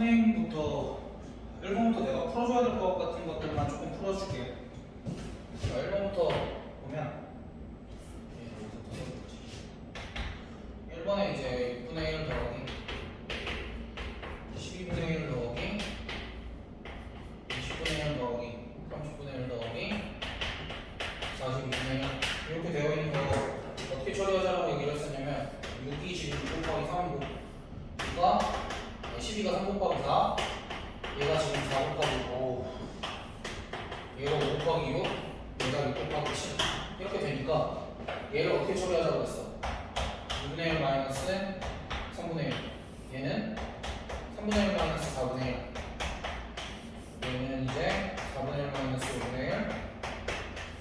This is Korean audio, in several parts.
선행부터 1번부터 내가 풀어줘야 될 것 같은 것들만 조금 풀어줄게. 자, 1번부터 보면 1번에 이제 6분의 1 더하기 12분의 1 더하기 20분의 1 더하기 30분의 1 더하기 42분의 1 이렇게 되어 있는 거 어떻게 처리하자라고 얘기를 했었냐면 6이 지금 6 곱하기 3이고 12가 3 곱하기 4 얘가 지금 4 곱하기 5 얘가 5 곱하기 6 얘가 6 곱하기 7 이렇게 되니까 얘를 어떻게 처리하자고 했어? 6분의 1 마이너스 3분의 1 얘는 3분의 1 마이너스 4분의 1 얘는 이제 4분의 1 마이너스 5분의 1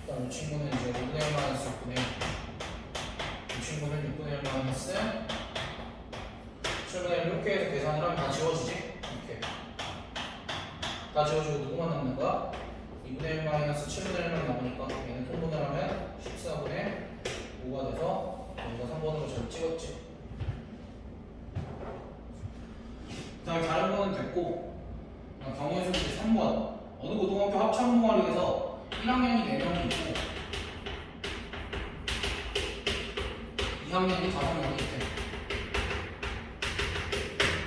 그다음 이 친구는 이제 5분의 1 마이너스 6분의 1 이 친구는 6분의 1 마이너스 7분의 1 이렇게 해서 계산을 하면 다 지워지지? 이렇게 다 지워지고 누구만 남는 거야? 2분의 1 마이너스 7분의 1만 남으니까 얘는 통분을 하면 14분의 5가 돼서 여기가 3번으로 잘 찍었지. 그 다음에 다른 거는 됐고 경우의 수 이제 3번 어느 고등학교 합창 동아리에서 1학년이 4명이 있고 2학년이 5명이 있대.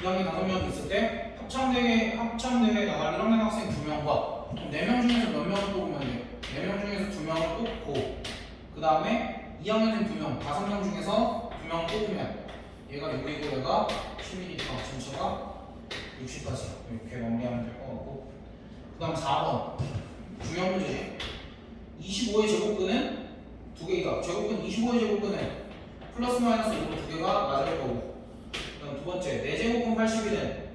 2학년 5명이 있을 때 합창대회에 나갈 1학년 학생 2명과 4명 중에서 몇 명을 뽑으면 돼? 4명 중에서 2명을 뽑고 그 다음에 2학년생 2명, 5명 중에서 2명을 뽑으면 얘가 6이고 얘가 10이니까 전체가 60까지 이렇게 마무리하면 될 것 같고 그 다음 4번 중요한 문제지. 25의 제곱근은 2개이다. 제곱근 25의 제곱근은 플러스 마이너스 5로 2개가 맞을 거고 그 다음 두 번째 4제곱근 80일은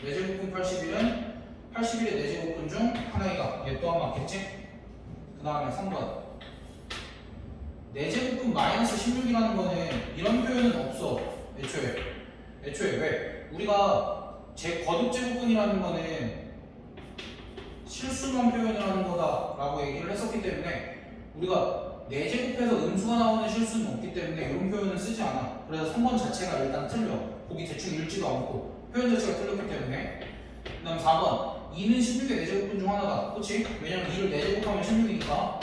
4제곱근 80일은 80일의 4제곱근 중 하나이다. 얘 또한 맞겠지? 그 다음에 3번 4제곱근 마이너스 16이라는 거는 이런 표현은 없어. 애초에 왜? 우리가 거듭 제곱근이라는 거는 실수만 표현을 하는 거다 라고 얘기를 했었기 때문에 우리가 4제곱해서 음수가 나오는 실수는 없기 때문에 이런 표현은 쓰지 않아. 그래서 3번 자체가 일단 틀려. 보기 대충 읽지도 않고 표현 자체가 틀렸기 때문에. 그 다음 4번 2는 16의 4제곱근 중 하나다. 그치? 왜냐면 2를 4제곱하면 16이니까.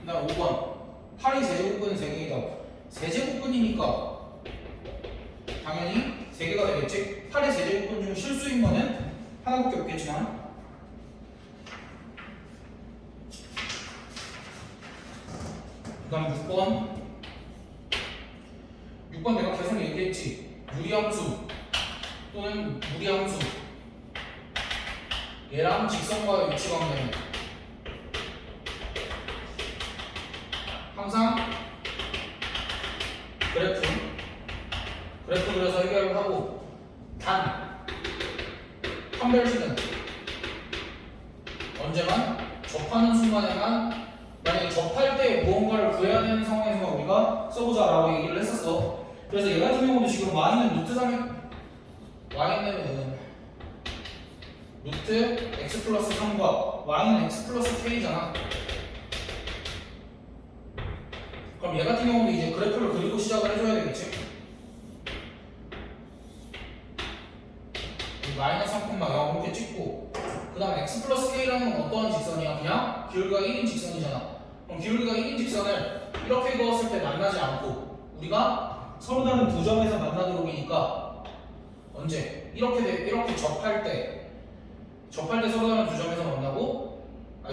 그 다음 5번 8이 세제곱근은 3개이다. 세제곱근이니까 당연히 3개가 되겠지? 8의 세제곱근 중 실수인 거는 하나밖에 없겠지만 그 다음 6번 내가 계속 얘기했지. 유리함수 또는 무리함수 얘랑 직선과의 위치관계는 항상 그래프 그려서 해결을 하고 단 판별식은 언제만 접하는 순간에만 만약에 접할 때 무언가를 구해야 되는 상황에서 우리가 써보자 라고 얘기를 했었어. 그래서 얘 같은 경우도 지금 y는 루트 3에 y는 루트 x 플러스 3과 y는 x 플러스 k잖아. 그럼 얘 같은 경우는 이제 그래프를 그리고 시작을 해줘야 되겠지? 마이너스 3,0 이렇게 찍고 그 다음 x 플러스 k라는 건 어떠한 직선이야? 그냥 기울기가 1인 직선이잖아. 그럼 기울기가 1인 직선을 이렇게 그었을 때 만나지 않고 우리가 서로 다른 두 점에서 만나도록이니까 언제? 이렇게 접할 때 서로 다른 두 점에서 만나고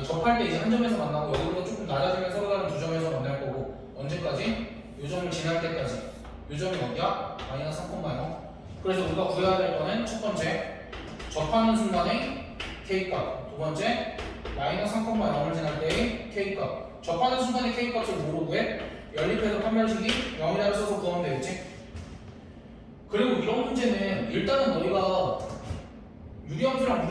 접할 때 이제 한 점에서 만나고 여기보다 조금 낮아지면 서로 다른 두 점에서 만날 거고 언제까지? 요 점을 지날 때까지. 요 점이 어디야? 마이너스 3,0. 그래서 우리가 구해야 될 거는 첫 번째 접하는 순간의 k값, 두 번째 마이너스 3,0을 지날 때의 k값. 접하는 순간의 k값을 뭐로 구해? 연립해서 판별식이 0이라고 써서 구하면 되겠지? 그리고 이런 문제는 일단은 너희가 무리함수랑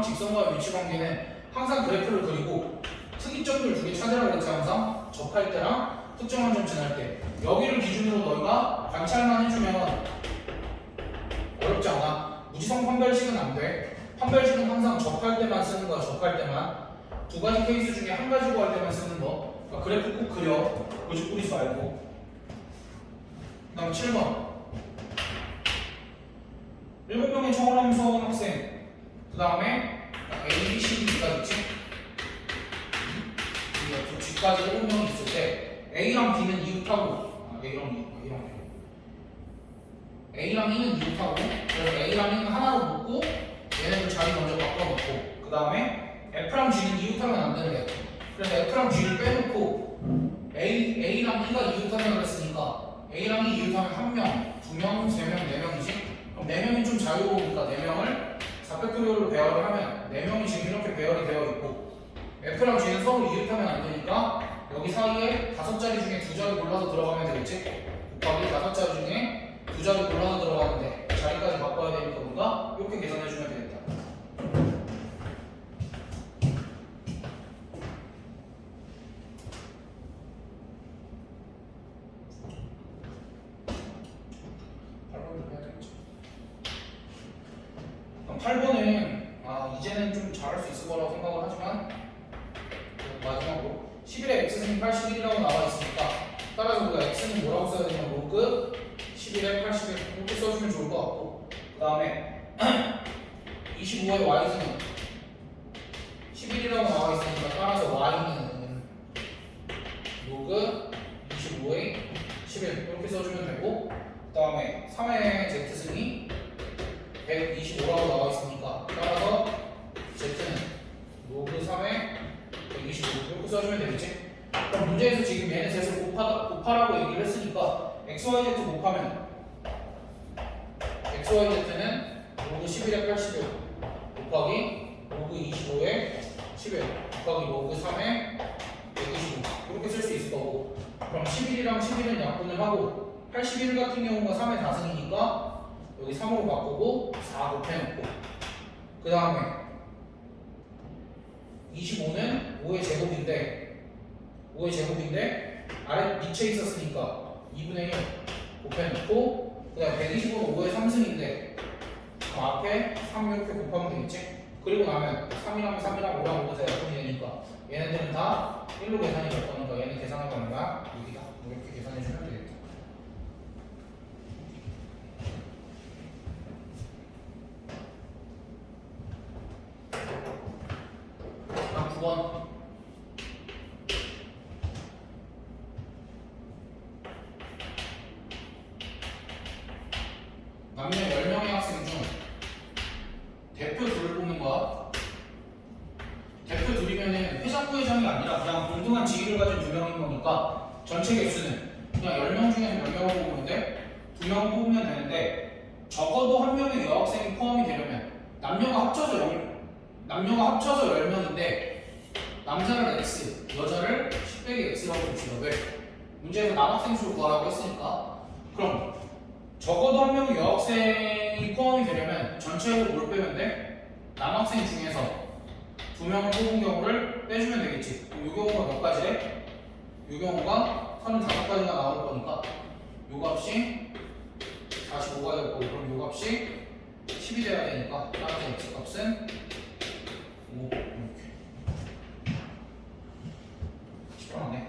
직선과의 위치관계는 항상 그래프를 그리고 특이점들 두 개 찾으라 그랬지. 항상 접할 때랑 특정한 점 지날 때 여기를 기준으로 너희가 관찰만 해주면 어렵지 않아. 무지성 판별식은 안 돼. 판별식은 항상 접할 때만 쓰는 거야. 접할 때만. 두 가지 케이스 중에 한 가지 구할 때만 쓰는 거. 그러니까 그래프 꼭 그려. 고집 부리지 말고. 그 다음 7번 7명의 청원함 수업원 학생 그 다음에 A, B, C, D가 있지? 이 G까지 7명이 있을 때 A랑 B는 이웃하고 A랑 E는 이웃하고 그래서 A랑 E는 하나로 묶고 얘네들 자리 먼저 바꿔놓고 그 다음에 F랑 G는 이웃하면 안 되는데 그래서 F랑 G를 빼놓고 A랑 E가 이웃하면 그랬으니까 A랑 E 이웃하면 1명, 2명, 3명, 4명이지? 그럼 4명이 좀 자유로우니까 4명을 사팩토리얼로 배열을 하면 4명이 지금 이렇게 배열이 되어 있고 F랑 G는 서로 이웃하면 안 되니까 여기 사이에 5자리 중에 2자리 골라서 들어가면 되겠지? 곱하기 5자리 중에 2자리 골라서 들어가는데 자리까지 바꿔야 되니까 우리가 이렇게 계산해주면 되겠다. 그럼 8번은 이제는 좀 잘할 수 있을 거라고 생각을 하지만 마지막으로 11에 x승 81이라고 나와 있으니까 따라서 우리가 x는 뭐라고 써야 되냐면 로그 11에 81 이렇게 써주면 좋을 것 같고 그 다음에 25의 y승은 11이라고 나와 있으니까 따라서 y는 로그 25의 11 이렇게 써주면 되고 그 다음에 3의 z승이 125라고 나와 있으니까 따라서 z는 로그 3의 125 이렇게 써주면 되겠지? 그럼 문제에서 지금 얘네 셋을 곱하라고 얘기를 했으니까 xyz 곱하면 xyz는 로그 11에 81 곱하기 로그 25에 11 곱하기 로그 3에 125 이렇게 쓸 수 있을 거고 그럼 11이랑 11은 약분을 하고 81 같은 경우가 3의 다승이니까 여기 3으로 바꾸고 4 곱해놓고 그 다음에 25는 5의 제곱인데 아래 밑에 있었으니까 2분의 1 곱해놓고 그 다음에 125는 5의 3승인데 앞에 3 이렇게 곱하면 되겠지? 그리고 나면 3이랑 3이랑 5랑 5가 다 약분이 되니까 얘네들은 다 1로 계산이 될 거니까 얘는 계산하면 얼마? 6이다 이렇게 계산해주면 되겠다. 다음 9번 남녀 10명의 학생 중 대표 둘을 뽑는 거야. 대표 둘이면은 회장 부회장이 아니라 그냥 동등한 지위를 가진 2명인 거니까 전체 개수는 그냥 10명 중에서 10명을 뽑는데 2명 뽑으면 되는데 적어도 1명의 여학생이 포함이 되려면 남녀가 합쳐서 10명인데 남자를 X, 여자를 10빼기 X라고 봅시다. 왜? 문제에서 남학생 수를 구하라고 했으니까 그럼 적어도 1명의 여학생이 포함이 되려면 전체로 뭘 빼면 돼? 남학생 중에서 2명을 뽑은 경우를 빼주면 되겠지. 그럼 이 경우가 몇 가지래? 이 경우가 35가지가 나올 거니까 요 값이 45가 될 거고 그럼 요 값이 10이 돼야 되니까 따라서 x 값은 5 이렇게 10번이네.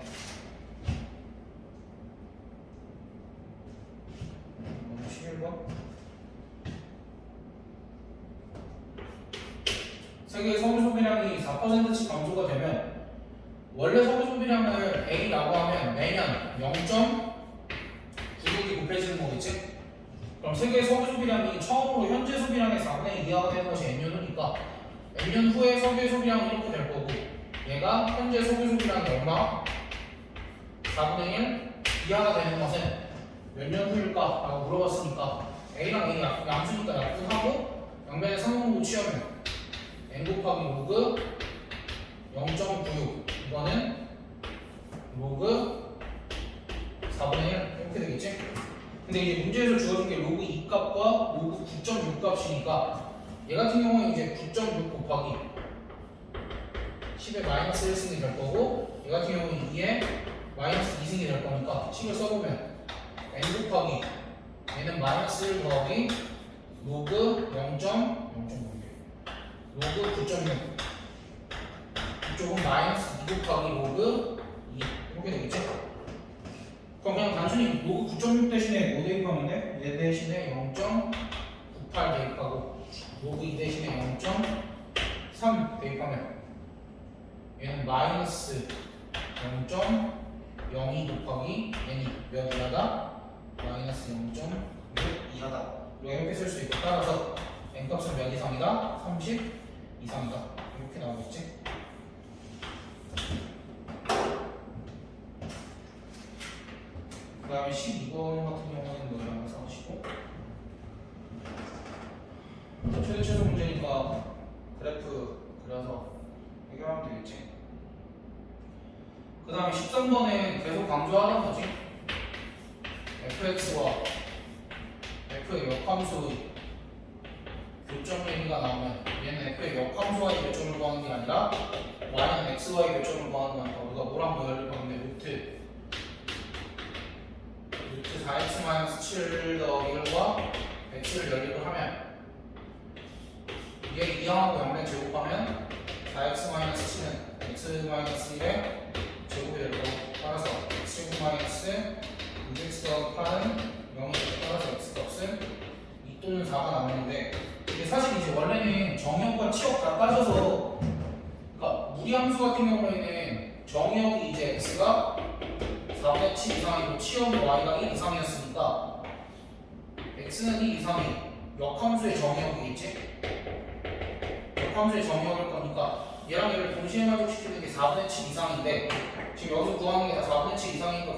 11번 세계 석유 소비량이 4%씩 감소가 되면 원래 석유 소비량을 A라고 하면 매년 0.96이 곱해지는 거겠지? 그럼 세계 석유 소비량이 처음으로 현재 소비량의 4분의 2 이하가 되는 것이 N년이니까 N년 후에 석유의 소비량은 이렇게 될 거고 얘가 현재 석유 소비량이 얼마? 4분의 1 이하가 되는 것은 몇 년 후일까? 라고 물어봤으니까 A랑 A 양수니까 약분하고 양변에 상응으로 취하면 N 곱하기 로그 0.96 이거는 로그 4분의 1 이렇게 되겠지? 근데 이제 문제에서 주어진 게 로그 2값과 로그 9.6 값이니까 얘 같은 경우는 이제 9.6 곱하기 10의 마이너스 1승이 될 거고 얘 같은 경우는 2의 마이너스 2승이 될 거니까 식을 써보면 N 곱하기 얘는 마이너스 1 더하기 로그 0.6 로그 9.6 이쪽은 마이너스 2 곱하기 로그 2 이렇게 되겠지? 그럼 그냥 단순히 로그 9.6 대신에 뭐 대입하면 돼? 얘 대신에 0.98 8 대입하고 로그 2 대신에 0.3 대입하면 얘는 마이너스 0.02 곱하기 n이 몇 이하다? 마이너스 0.6 이하다. 이렇게 쓸 수 있고 따라서 n값은 몇 이상이다? 30 이상이다. 이렇게 나오겠지? 그 다음에 12번 같은 경우는 너희랑 싸우시고 최대 최소 문제니까 그래프 그려서 해결하면 되겠지? 그 다음에 13번은 계속 강조하는 거지. fx와 f의 역함수의 교점 얘기가 나오면 얘는 f의 역함수와의 교점을 구하는 게 아니라 y는 x와의 교점을 구하는 거니까 우리가 뭐랑 뭐 연립하면 루트 4x-7 더하기 1과 x를 연립을 하면 얘 2항하고 0을 제곱하면 4x-7은 x-1의 제곱이 될 거고 따라서 x제곱 마이너스 6x 더하기 8은 0이 되고 따라서 x값은 2 또는 4가 나오는데 이게 사실 이제 원래는 정역과 치역 다 따져서 그러니까 무리함수 같은 경우에는 정역이 이제 x가 4분의 7 이상이고 치역이 y가 1 이상이었으니까 x는 1 이상이 역함수의 정역이겠지? 역함수의 정역일 거니까 얘랑 얘를 동시에 만족시키는 게 4분의 7 이상인데 지금 여기서 구하는 게 다 4분의 7 이상이니까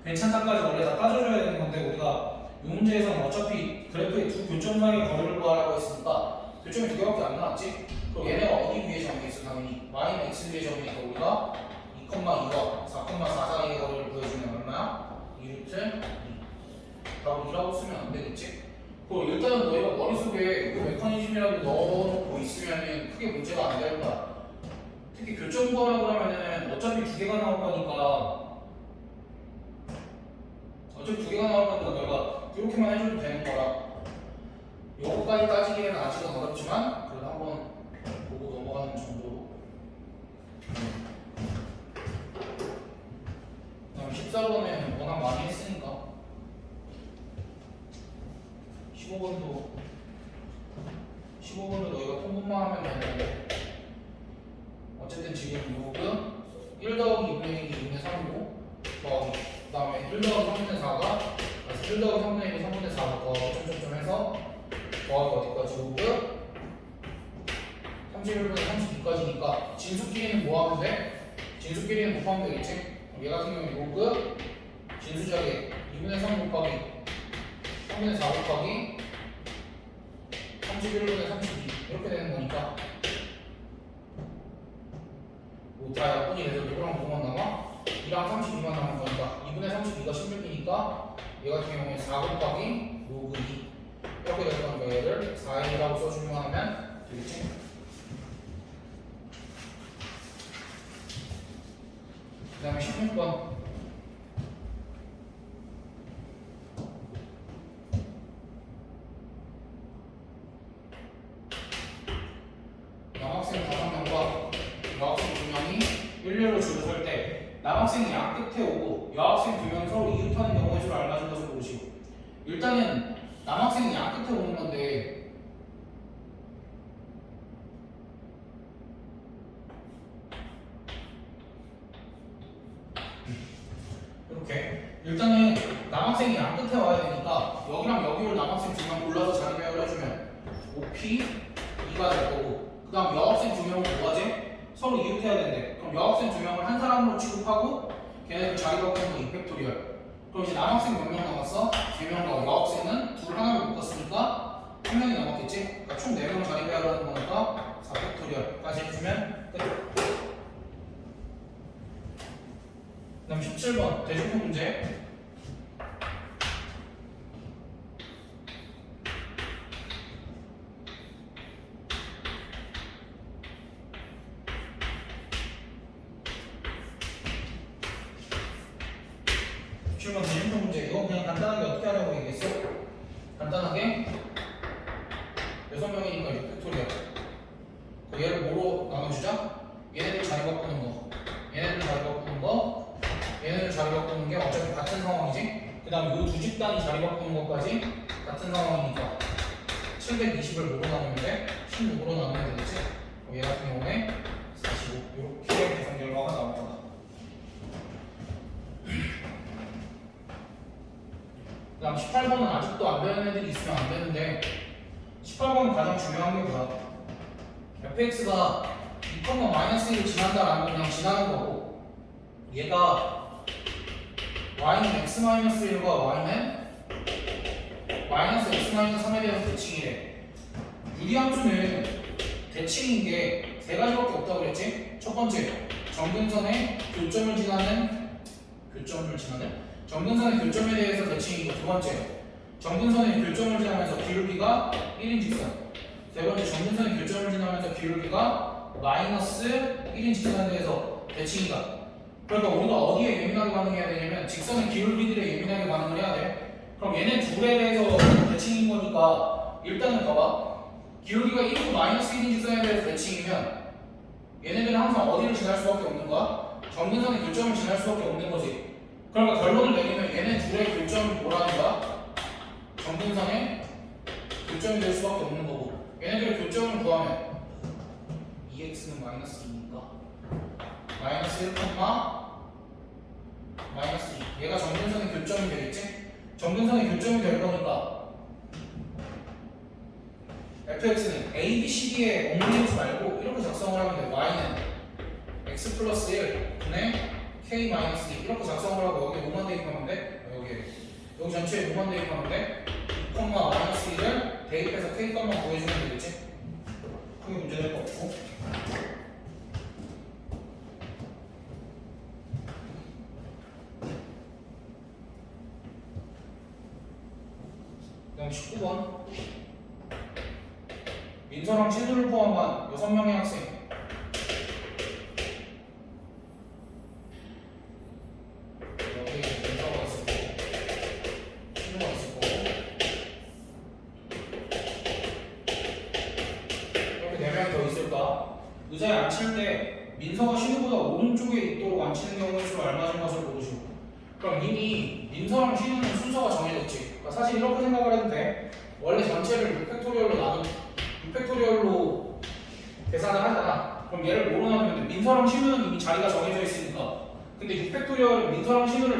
괜찮다까지 원래 다 따져줘야 되는 건데 우리가 이 문제에서는 어차피 그래프의 두 교점 사이의 거리를 구하라고 했으니까 교점이 두 개밖에 안 나왔지? 그럼 얘네가 어디 위에 정해있어 당연히 y는 x 위에 정해니까 우리가 2,2와 4,4 사이의 거리를 구해주면 얼마야? 2루트 2 답을 2라고 쓰면 안 되겠지? 그리고 일단은 너희가 머릿속에 그 메커니즘이라도 넣어놓고 있으면 크게 문제가 안 될 거야. 특히 교점 구하라고 하면은 어차피 두 개가 나올 거니까 너희가 이렇게만 해줘도 되는 거라. 요거까지 따지기에는 아직은 어렵지만 그래도 한번 보고 넘어가는 정도로. 그다음 14번에는 워낙 많이 했으니까 15번도 너희가 통분만 하면 되는데 어쨌든 지금 요그 1 더하기 2분의 1이 2분의 3이고 더하기 그 다음에 1 더하기 3분의 4가 1 더하기 3분의 1이 3분의 4가 더하기 점점점 해서 더하기 어디까지 요그 31분의 32까지니까 진수끼리는 뭐 하면 돼? 진수끼리는 곱하면 되겠지? 얘 같은 경우는 요그 진수자리에 2분의 3 곱하기 3분의 4 곱하기 31분의 32 이렇게 되는 거니까 다 약분이 돼서 누구랑 누구만 남아? 2랑 32만 남은 거니까 2분의 32가 16이니까 얘 같은 경우에 4 곱하기 로그 2 이렇게 되는 거니까 얘를 4n이라고 써주면 하면 되겠지? 그 다음에 16번 남학생 5명과 여학생 2명이 일렬로 줄을 설 때 남학생이 양 끝에 오고 여학생 2명이 서로 이웃하는 경우의 수를 알맞은 것을 고르시고 일단은 남학생이 양 끝에 오는 건데 이렇게 일단은 남학생이 양 끝에 와야 되니까 여기랑 여기를 남학생 2명 골라서 자리 배열을 해주면 5P 2가 될 거고 그 다음 여학생 2명은 뭐하지? 서로 이웃해야 되는데 그럼 여학생 2명을 한 사람으로 취급하고 걔네들 자리 바꾸는 거 이펙토리얼 그럼 이제 남학생 몇 명 남았어? 3명 나오고 여학생은 둘 하나를 묶었으니까 1명이 남았겠지? 그러니까 총 4명 자리 배열하는 거니까 4팩토리얼까지 해주면 끝. 그 다음 17번 대조표 문제 대조표 문제 이거 그냥 간단하게 어떻게 하려고 얘기했어? 간단하게 6명이니까 6팩토리얼 얘를 뭐로 나눠주자? 얘네들 자리 바꾸는 거 얘네들 자리 바꾸는 거 얘네들 자리 바꾸는 게 어차피 같은 상황이지? 그 다음에 이 두 집단이 자리 바꾸는 것까지 같은 같은 상황이니까 720을 뭐로 나누면 돼? 16으로 나누면 되겠지? 얘 같은 경우에 45 이렇게 계산 결과가 나올 거다. 그 다음 18번은 아직도 안 되는 애들이 있으면 안 되는데 18번은 가장 중요한 게 뭐야? fx가 2,-1을 지난다라는 건 그냥 지나는 거고 얘가 y는 x-1과 y는 -x-3에 대해서 대칭이래. 유리함수는 대칭인 게 세 가지밖에 없다고 그랬지? 첫 번째, 점근선의 교점을 지나는 점근선의 교점에 대해서 대칭이고, 두 번째, 점근선의 교점을 지나면서 기울기가 1인 직선. 세 번째, 점근선의 교점을 지나면서 기울기가 -1인 직선에 대해서 대칭이다. 그러니까 우리가 어디에 예민하게 반응해야 되냐면 직선의 기울기들에 예민하게 반응을 해야 돼. 그럼 얘네 둘에 대해서 대칭인 거니까 일단은 봐봐. 기울기가 1이고 -1인 직선에 대해서 대칭이면 얘네들은 항상 어디를 지날 수밖에 없는 거야? 점근선의 교점을 지날 수밖에 없는 거지. 그러니까 결론을 내리면 얘네 둘의 교점이 뭐라는 거야? 점근선의 교점이 될 수밖에 없는 거고 얘네들의 교점을 구하면 2x는 -2니까 -1, -2 얘가 점근선의 교점이 되겠지? 점근선의 교점이 될 거니까 fx는 a, b, c, d의 옮기지 말고 이렇게 작성을 하면 돼. y는 x 플러스 1 분의 k 마이너스 2 이렇게 작성을 하고 여기에 5만 대입하면 돼. 여기 전체에 5만 대입하면 돼. 2, 마이너스 2를 대입해서 k 값만 구해주면 되겠지? 크게 문제될 거 없고. 그다음 19번 민서랑 친구를 포함한 6명의 학생 여기 민서가 있을 거고 친구가 있을 거고 이렇게 4명이 더 있을까? 의자에 앉힐 때 민서가 신우보다 오른쪽에 있도록 앉히는 경우의 수를 알맞은 것을 고르시오. 그럼 이미 민서랑 신우는 순서가 정해졌지. 그러니까 사실 이렇게 생각을 해도 돼. 원래 전체를 6팩토리얼로 계산을 하잖아. 그럼 얘를 뭐로 나누면 돼? 민서랑 신우는 이미 자리가 정해져 있으니까. 근데 6팩토리얼은 민서랑 신우가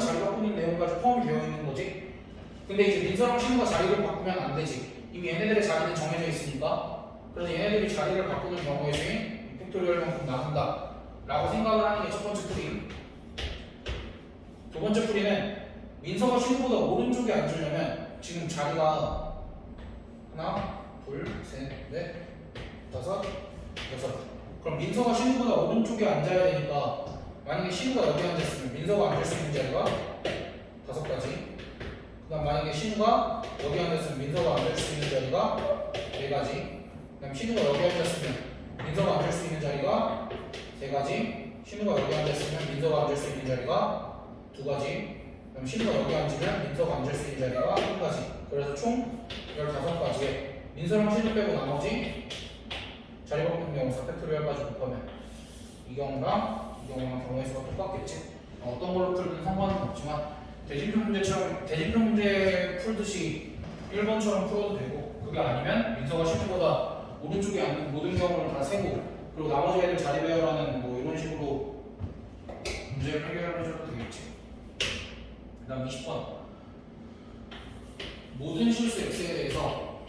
자리 바꾸는 내용까지 포함이 되어 있는 거지. 근데 이제 민서랑 신우가 자리를 바꾸면 안 되지. 이미 얘네들의 자리는 정해져 있으니까. 그래서 얘네들이 자리를 바꾸는 경우에 수인 6팩토리얼만큼 나눈다 라고 생각을 하는 게 첫 번째 풀이. 두 번째 풀이는 민서가 신우보다 오른쪽에 앉으려면 지금 자리가 하나, 둘, 셋, 넷, 다섯, 여섯. 그럼 민서가 신우보다 오른쪽에 앉아야 되니까 만약에 신우가 여기 앉았으면 민서가 앉을 수 있는 자리가 5가지. 그 다음 만약에 신우가 여기 앉았으면 민서가 앉을 수 있는 자리가 4가지. 그 다음 신우가 여기 앉았으면 민서가 앉을 수 있는 자리가 3가지. 신우가 여기 앉았으면 민서가 앉을 수 있는 자리가 2가지. 그럼 신우가 여기 앉으면 민서가 앉을 수 있는 자리가 1가지. 그래서 총 15가지에 민서랑 신우 빼고 나머지 자리 바꾸는 경우 4팩토리얼까지 곱하면 이 경우랑 경우의 수가 똑같겠지. 어떤 걸로 풀든 상관은 없지만 대진표 문제 풀듯이 1번처럼 풀어도 되고 그게 아니면 민서가 신우보다 오른쪽에 앉는 모든 경우를 다 세고 그리고 나머지 애들 자리 배열하는 뭐 이런 식으로 문제를 해결해줘도 되겠지. 그 다음 20번 모든 실수 x에 대해서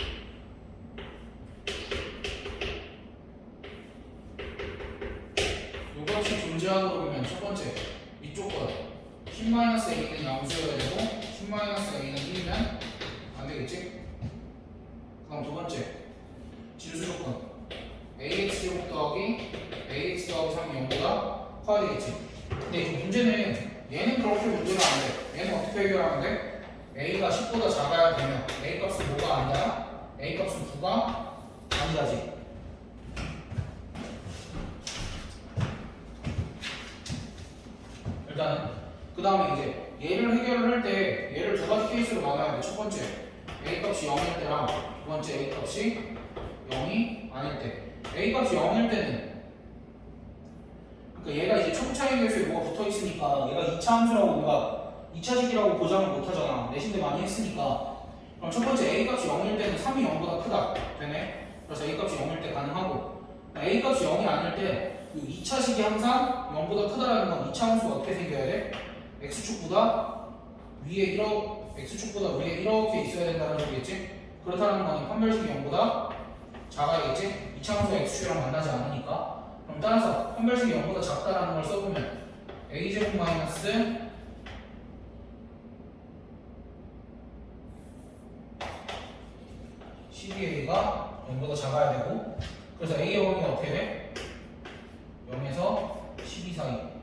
이것이 존재하도록 하면 첫 번째 이쪽 거 10-a는 양수여야 되고 10-a는 1이면 안 되겠지? 그 다음 두 번째 진수 조건 ax 제곱 더하기 ax 더하기 3이 0보다 커야 되겠지? 근데 이 문제는 얘는 그렇게 문제가 안 돼. 얘는 어떻게 해결하면 돼? a가 10보다 작아야 되면 a 값은 뭐가 아니야? a 값은 9가 아니라지. 일단은 그 다음에 이제 얘를 해결을 할 때 얘를 두 가지 케이스로 나눠야 돼. 첫 번째 a 값이 0일 때랑 두 번째 a 값이 0이 아닐 때. a 값이 0일 때는 그러니까 얘가 이제 초차의 계수에 뭐가 붙어 있으니까 얘가 2차 함수라고 우리가 2차식이라고 보장을 못 하잖아. 내신대 많이 했으니까 그럼 첫 번째 a 값이 0일 때는 3이 0보다 크다 되네. 그래서 a 값이 0일 때 가능하고 a 값이 0이 아닐 때 2차식이 항상 0보다 크다라는 건 2차 함수가 어떻게 생겨야 돼? x축보다 위에 x축보다 위에 이렇게 있어야 된다는 소리겠지? 그렇다는 건 판별식이 0보다 작아야겠지? 2차 함수가 x축이랑 만나지 않으니까. 그럼 따라서 판별식이 0보다 작다라는 걸 써보면 a제곱 마이너스 12a가 0보다 작아야 되고, 그래서 a의 범위가 어떻게 돼? 0에서 12 사이.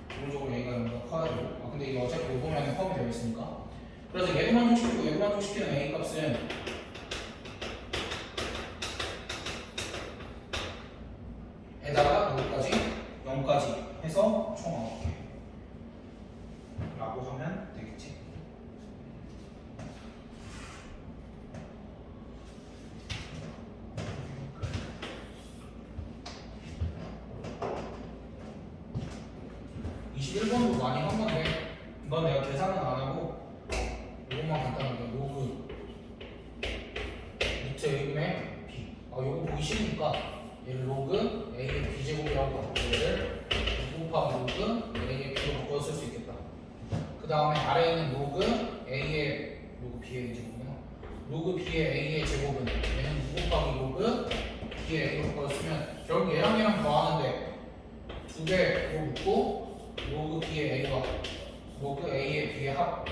기본적으로 a가 0보다 커야 되고, 근데 이게 어차피 요 보면은 포함이 되어 있으니까. 그래서 얘도 만족시키고 얘도 만족시키는 a 값은 에다가 여기까지 0까지 해서 총 9개 라고 하면 되겠지. (21번도) 많이 한 건데 이건 내가 계산은 안 하고 이것만 간단하게 로그 루트 a분의 b 요거 보기 싫으니까 얘를 로그 a의 b제곱이라고 바꾸고 얘를 2 곱하기 로그 a의 b로 바꿔서 쓸 수 있겠다. 그 다음에 아래에 있는 로그 a의 로그 b의 제곱이구나. 로그 b의 a의 제곱은 얘는 2 곱하기 로그 b의 a로 바꿔서 쓰면 결국 얘랑 얘랑 더하는데 2배로 묶고 로그 b의 a와 로그 a의 b의 합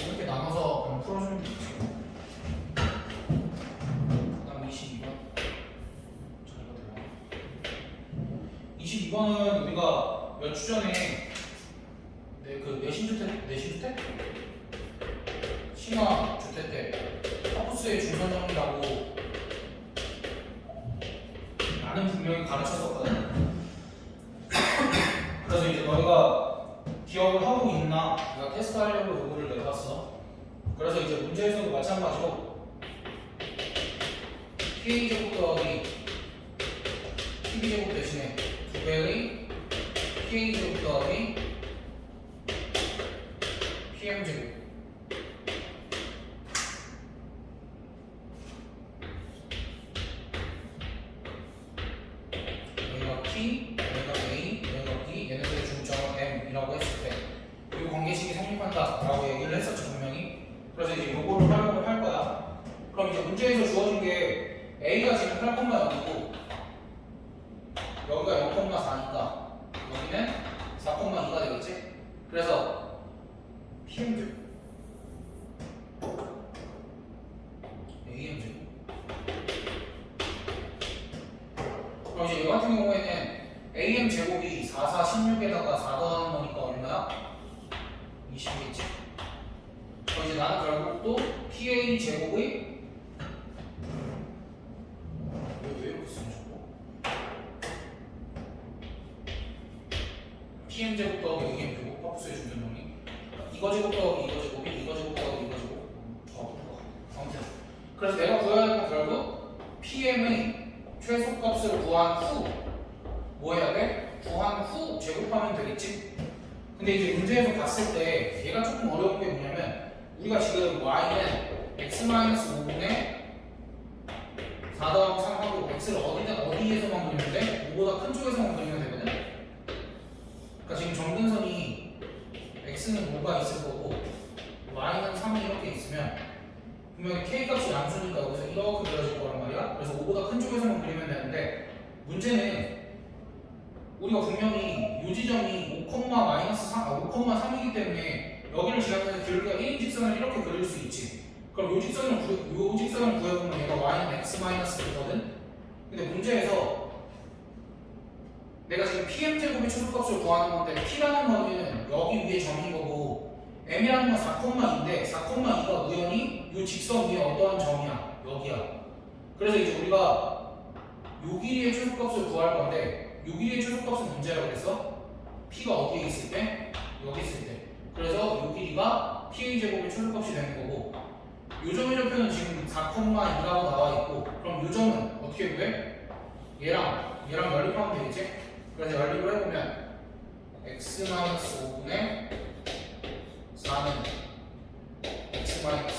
이렇게 나눠서 그냥 풀어주면 되지. 그 다음 22번 22번은 우리가 몇 주 전에 내신주택? 신화주택 때 파푸스의 중선정리라고 나는 분명히 가르쳤었거든. 그래서 이제 너희가 기억을 하고 있나? 내가 테스트 하려고 요거를 내봤어. 그래서 이제 문제에서도 마찬가지로 PA제곱 더하기 PB제곱 대신에 2배의 PA제곱 더하기 PM제곱 여기가 P, 여기가 A, 여기가 B, 얘네들의 중점은 M이라고 했을 때 이 관계식이 성립한다 라고 얘기를 했었죠 분명히. 그래서 이제 요거를 활용을 할 거야. 그럼 이제 문제에서 주어진 게 A가 지금 8,0이고 여기가 0,4니까 여기는 4,2가 되겠지? 그래서 PM제곱 AM제곱. 그럼 이제 이 같은 경우에는 AM제곱이 4, 4, 16에다가 4 더하는 거니까 얼마야? 20이겠지? 그럼 이제 나는 결국 또 PA제곱의 왜 이렇게 쓰는 거고? PM제곱 더하기 AM제곱 파푸스의 중점정리 이거 제곱 더하기 이거 제곱이 이거 제곱 더하기 이거 제곱 아무튼 그래서 내가 구해야 할 건 결국 PM의 최소값을 구한 후 뭐 해야 돼? 구한 후 제곱하면 되겠지? 근데 이제 문제에서 봤을 때 얘가 조금 어려운 게 뭐냐면 우리가 지금 y는 x-5분의 4 더하기 3하고 x를 어디에서만 그리면 돼? 5보다 큰 쪽에서만 그리면 되거든? 그러니까 지금 점근선이 x는 5가 있을 거고 y는 3이 이렇게 있으면 분명히 k값이 양수니까 여기서 이렇게 그려질 거란 말이야. 그래서 5보다 큰 쪽에서만 그리면 되는데 문제는 우리가 분명히 이 지점이 5,3이기 때문에 여기를 지나면 길이가 1인 직선을 이렇게 그릴 수 있지. 그럼 이 직선을 구해보면 얘가 y는 x-b거든? 근데 문제에서 내가 지금 pm제곱의 최소값을 구하는 건데 p라는 거는 여기 위에 점인 거고 m이라는 건 4,2인데 4,2가 우연히 이 직선 위에 어떠한 점이야. 여기야. 그래서 이제 우리가 요 길이의 최소값을 구할 건데 요 길이의 최소값은 문제라고 그랬어? p가 어디에 있을 때? 여기 있을 때. 그래서 요 길이가 pa제곱의 최소값이 되는 거고 요 점의 좌표는 지금 4,2라고 나와 있고 그럼 요 점은 어떻게 구해? 얘랑 연립하면 되겠지? 그래서 연립을 해보면 x-5분의 4는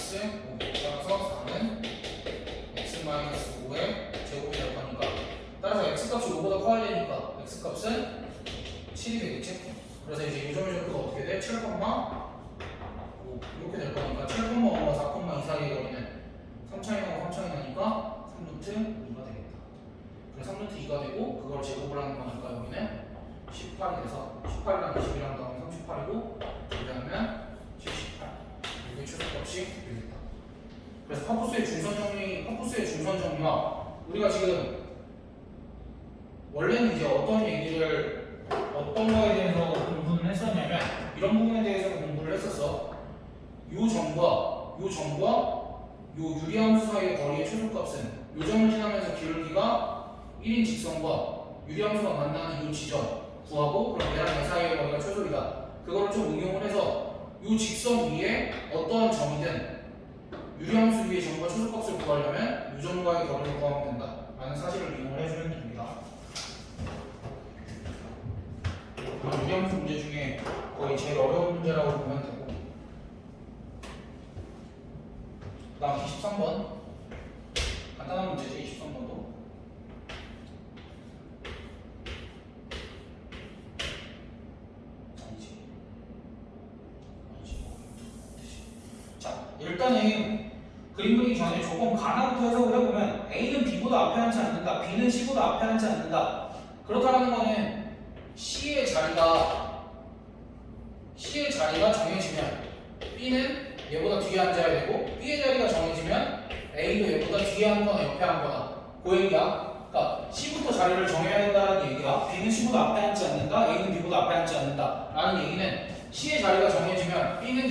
따라서 4는 x 마이너스 5의 제곱이 될 거니까 따라서 x값이 5보다 커야 되니까 x값은 7이 되겠지? 그래서 이제 요점의 좌표가 어떻게 돼? 7, 5 이렇게 될 거니까 7,5와 4,2 사이의 거리는 3 차이 나고 3 차이 나니까 3루트 2가 되겠다. 그래서 3루트 2가 되고 그걸 제곱을 하는 거니까 여기는 18이 돼서 18이랑 20이랑 더하면 38이고 이렇게 하면 78 이게 최소값이 되겠다. 그래서 파푸스의 중선 정리와 우리가 지금 원래는 이제 어떤 거에 대해서 공부를 했었냐면 이런 부분에 대해서 공부를 했었어. 요 점과 요 유리함수 사이의 거리의 최소값은 요 점을 지나면서 기울기가 1인 직선과 유리함수가 만나는 요 지점 구하고 그럼 얘랑 얘 사이의 거리가 최소이다. 그거를 좀 응용을 해서 요 직선 위에 어떠한 점이든 유리함수 위의 점과 최소값을 구하려면 요 점과의 거리를 구하면 된다 라는 사실을 이용을 해주면 됩니다. 유리함수 문제 중에 거의 제일 어려운 문제라고 보면 되고 그 다음 23번 간단한 문제지. 23번도 자, 일단은 그림 그리기 전에 조금 가나부터 해석을 해보면 A는 B보다 앞에 앉지 않는다, B는 C보다 앞에 앉지 않는다. 그렇다는 거는 C의 자리가 정해지면 B는 얘보다 뒤에 앉아야 되고 B의 자리가 정해지면 A도 얘보다 뒤에 앉거나 옆에 앉거나 그 얘기야. 그러니까 C부터 자리를 정해야 된다는 얘기야. B는 C보다 앞에 앉지 않는다, A는 B보다 앞에 앉지 않는다 라는 얘기는 C의 자리가 정해지면 B는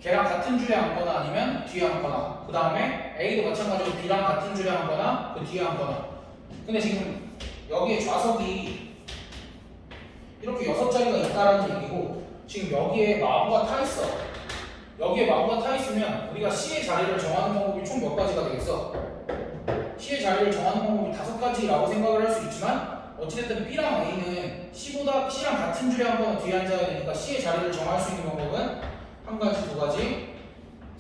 걔랑 같은 줄에 앉거나 아니면 뒤에 앉거나 그 다음에 A도 마찬가지로 B랑 같은 줄에 앉거나 그 뒤에 앉거나. 근데 지금 여기에 좌석이 이렇게 6자리가 있다라는 얘기고 지금 여기에 마구가 타 있어. 여기에 마구가 타 있으면 우리가 C의 자리를 정하는 방법이 총 몇 가지가 되겠어? C의 자리를 정하는 방법이 5가지라고 생각을 할 수 있지만 어찌됐든 B랑 A는 C랑 같은 줄에 앉거나 뒤에 앉아야 되니까 C의 자리를 정할 수 있는 방법은 1가지, 2가지,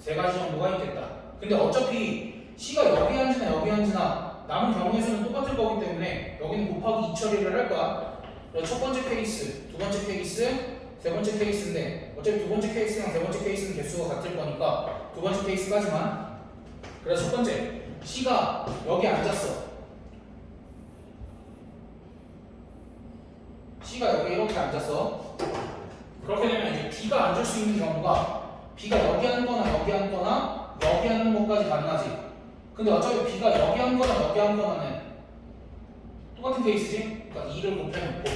3가지 정도가 있겠다. 근데 어차피 C가 여기 앉으나 여기 앉으나 남은 경우의 수는 똑같을 거기 때문에 여기는 곱하기 2 처리를 할 거야. 첫 번째 케이스, 두 번째 케이스, 세 번째 케이스인데 어차피 두 번째 케이스랑 세 번째 케이스는 개수가 같을 거니까 두 번째 케이스까지만. 그래서 첫 번째 C가 여기 앉았어. C가 여기 이렇게 앉았어. 그렇게 되면 이제 B가 앉을 수 있는 경우가 B가 여기 앉거나 여기 앉거나 여기 앉는 것까지 가능하지. 근데 어차피 B가 여기 앉거나 여기 앉거나는 똑같은 케이스지. 그러니까 2를 곱해놓고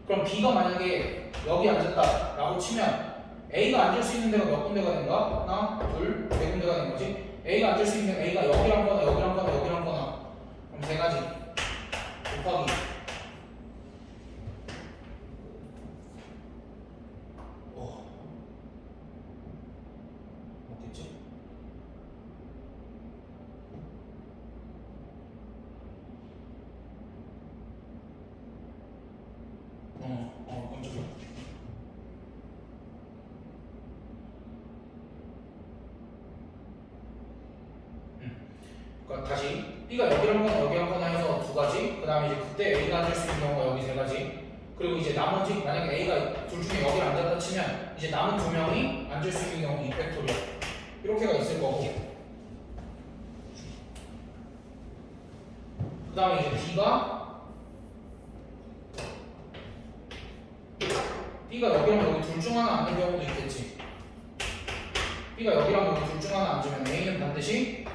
그럼 B가 만약에 여기 앉았다 라고 치면 A가 앉을 수 있는 데가 몇 군데가 된가? 하나, 둘, 4군데가 된 거지. A가 앉을 수 있는 A가 여기 앉거나 여기 앉거나 여기 앉거나 그럼 3가지 곱하기 뭐겠지? 깜짝이야. 그러니까 다시 B가 여기 한 거나 해서 2가지. 그 다음에 이제 그때 A가 앉을 수 있는 경우가 여기 3가지. 그리고 이제 나머지 만약에 A가 둘 중에 여기를 앉았다 치면 이제 남은 2명이 앉을 수 있는 경우 2팩토리얼 이렇게가 있을 거고. 그 다음에 이제 B가 여기랑 여기 둘 중 하나 앉는 경우도 있겠지. B가 여기랑 여기 둘 중 하나 앉으면 A는 반드시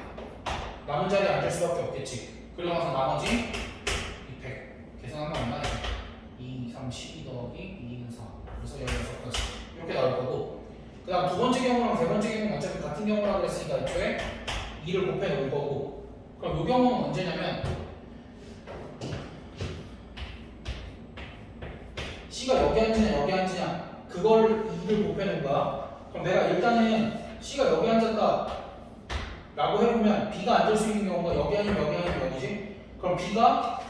남은 자리에 앉을 수밖에 없겠지. 그리고 나서 나머지 200 계산하면 얼마야? 2, 3, 12 더하기 2는 4 그래서 16가지 이렇게 나올 거고. 그 다음 두 번째 경우랑 세 번째 경우는 어차피 같은 경우라고 했으니까 애초에 2를 곱해 놓을 거고. 그럼 이 경우는 언제냐면 C가 여기 앉으냐 여기 앉으냐 그걸 2를 곱해 놓은 거야. 그럼 내가 일단은 C가 여기 앉았다 라고 해보면 B가 앉을 수 있는 경우가 여기 아니면 여기 아니면 여기지. 그럼 B가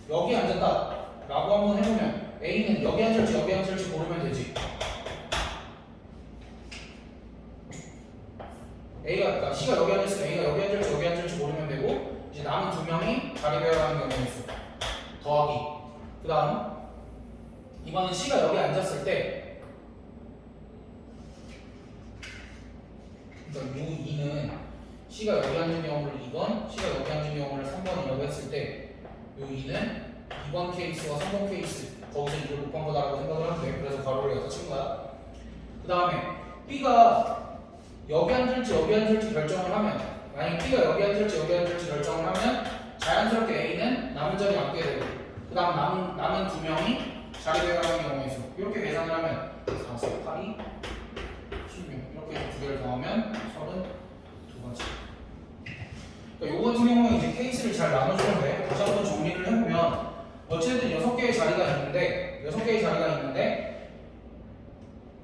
여기 앉았다 라고 한번 해보면 A는 여기 앉을지 여기 앉을지 고르면 되지. A가 그러니까 C가 여기 앉았으면 A가 여기 앉을지 여기 앉을지 모르면 되고 이제 남은 두 명이 자리 배열하는 경우의 수 더하기. 그 다음 이번엔 C가 여기 앉았을 때 그러니까 U2는 C가 여기 앉은 경우를 2번, C가 여기 앉은 경우를 3번이라고 했을 때 U2는 2번 케이스와 3번 케이스 거기서 이걸 곱한 거다라고 생각을 하면 돼. 그래서 괄호를 여기다 친 거야. 그 다음에 B가 여기 앉을지 여기 앉을지 결정을 하면 만약 B가 여기 앉을지 여기 앉을지 결정을 하면 자연스럽게 A는 남은 자리 앉게 되고 그 다음 남은 두 명이 자리 배열하는 경우의 수 이렇게 계산을 하면 4, 4, 8, 16 이렇게 해서 두 개를 더하면 32가지. 그러니까 요 같은 경우는 이제 케이스를 잘 나눠주면 돼. 다시 한번 정리를 해보면 어쨌든 6개의 자리가 있는데 6개의 자리가 있는데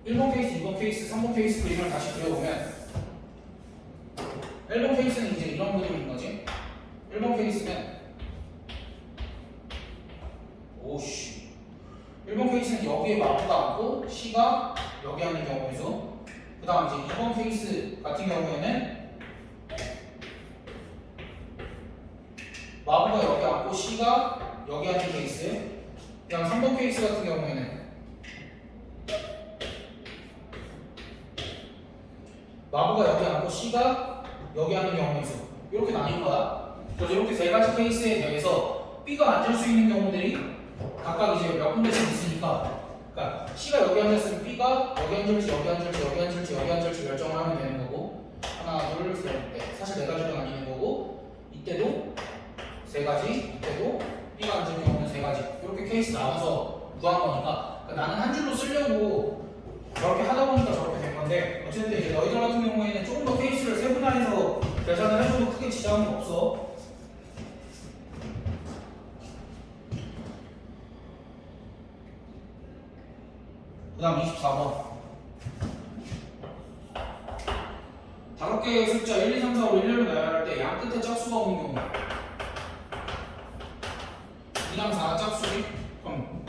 1번 케이스, 2번 케이스, 3번 케이스 그림을 다시 그려보면 1번 케이스는 이제 이런 그림인 거지. 1번 케이스는 오씨 1번 케이스는 여기에 마구가 앉고 C가 여기 앉는 경우의 수. 그 다음 이제 2번 케이스 같은 경우에는 마구가 여기 앉고 C가 여기 앉는 케이스. 그 다음 3번 케이스 같은 경우에는 마구가 여기 앉고 C가 여기 앉는 경우의 수. 이렇게 나뉜 거야. 그래서 이렇게 세 가지 케이스에 대해서 B가 앉을 수 있는 경우들이 각각 이제 몇 군데씩 있으니까 그러니까 C가 여기 앉았으면 B가 여기 앉을지 여기 앉을지 여기 앉을지 여기 앉을지 결정을 하면 되는 거고 하나 둘 셋 넷 사실 네 가지로 나뉘는 거고 이때도 세 가지 이때도 B가 앉을 경우는 세 가지 이렇게 케이스 나눠서 구한 거니까 그러니까 나는 한 줄로 쓰려고 저렇게 하다 보니까 저렇게 된 건데 어쨌든 이제 너희들 같은 경우에는 조금 더 케이스를 세분화해서 계산을 해줘도 크게 지장은 없어. 그 다음 24번 5개의 숫자 1, 2, 3, 4, 5, 1로 나열할 때 양 끝에 짝수가 없는 경우 2랑 4가 짝수지? 그럼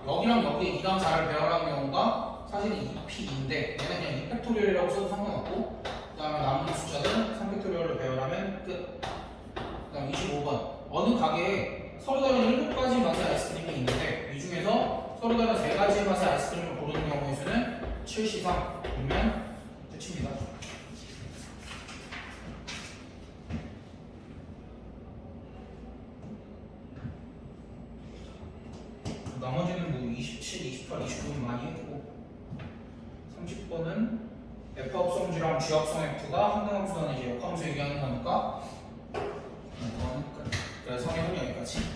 여기랑 여기 2랑 4를 배열하는 경우가 사실은 2P인데 얘는 그냥 2팩토리얼이라고 써도 상관없고 그 다음에 남은 숫자는 3팩토리얼로 배열하면 끝. 그 다음 25번 어느 가게에 서로 다른 7가지 맛의 아이스크림이 있는데 이 중에서 서로 다른 3가지 맛의 아이스크림을 고르는 경우의 수는 7이면 끝입니다. 나머지는 뭐 27, 28, 29는 많이 했고 30번은 F합성지랑 G합성 F가 항등함수는 이제 역함수 얘기하는 거니까 그래서 성의 여기까지.